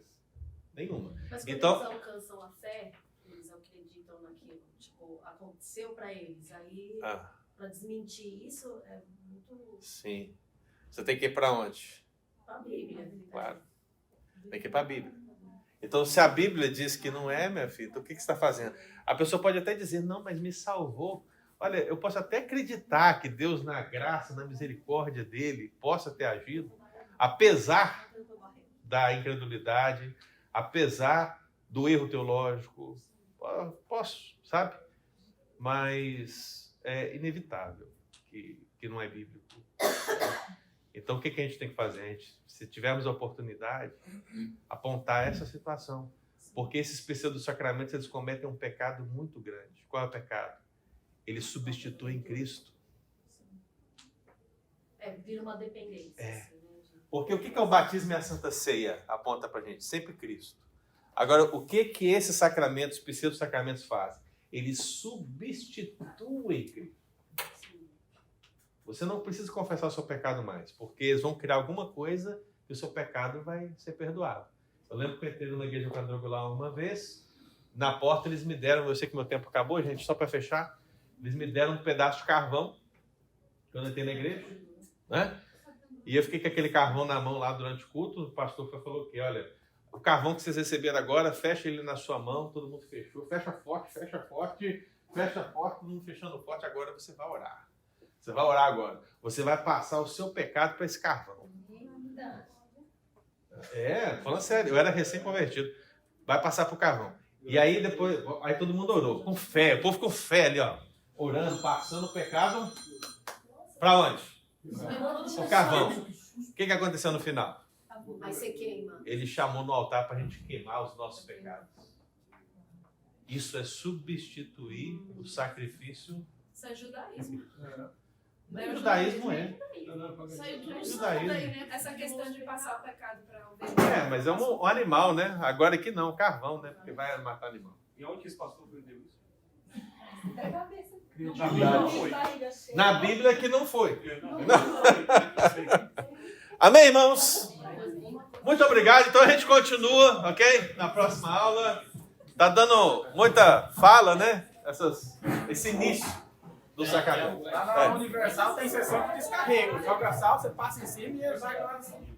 nenhuma. Mas quando então, eles alcançam a fé, eles acreditam naquilo, tipo, aconteceu para eles, aí para desmentir isso é muito... Sim. Você tem que ir para onde? Para a Bíblia. Claro. Tem que ir para a Bíblia. Então, se a Bíblia diz que não é, minha filha, então o que você está fazendo? A pessoa pode até dizer, não, mas me salvou. Olha, eu posso até acreditar que Deus, na graça, na misericórdia dele, possa ter agido, apesar da incredulidade, apesar do erro teológico. Posso, sabe? Mas é inevitável que não é bíblico. Então, o que a gente tem que fazer? Se tivermos a oportunidade, apontar essa situação. Porque esses pseudo-sacramentos, eles cometem um pecado muito grande. Qual é o pecado? Eles substituem Cristo. Vira uma dependência. Assim, né? Porque o que é o batismo e a Santa Ceia? Aponta pra gente. Sempre Cristo. Agora, o que esses sacramentos, pseudo-sacramentos fazem? Eles substituem Cristo. Você não precisa confessar o seu pecado mais, porque eles vão criar alguma coisa e o seu pecado vai ser perdoado. Eu lembro que eu entrei na igreja quadrangular uma vez, na porta eles me deram, eu sei que meu tempo acabou, gente, só para fechar, eles me deram um pedaço de carvão, quando eu entrei na igreja, né? E eu fiquei com aquele carvão na mão lá durante o culto, o pastor falou que, olha, o carvão que vocês receberam agora, fecha ele na sua mão, todo mundo fechou, fecha forte, todo mundo fechando forte, agora você vai orar. Você vai orar agora. Você vai passar o seu pecado para esse carvão. Falando sério, eu era recém-convertido. Vai passar para o carvão. E aí depois, aí todo mundo orou, com fé. O povo com fé ali, ó. Orando, passando o pecado. Para onde? O carvão. O que aconteceu no final? Aí você queima. Ele chamou no altar para a gente queimar os nossos pecados. Isso é substituir o sacrifício. Isso é judaísmo. O judaísmo é. Judaísmo. Essa questão de passar o pecado para o bebê. Mas é um animal, né? Agora aqui não, carvão, né? Porque vai matar animal. E onde que esse pastor aprendeu isso? Na Bíblia que não foi. Amém, irmãos? Muito obrigado. Então a gente continua, ok? Na próxima aula. Tá dando muita fala, né? Esse início do sacramento. Lá na Universal tem sessão de descarrego. Joga sal, você passa em cima e ele vai lá assim.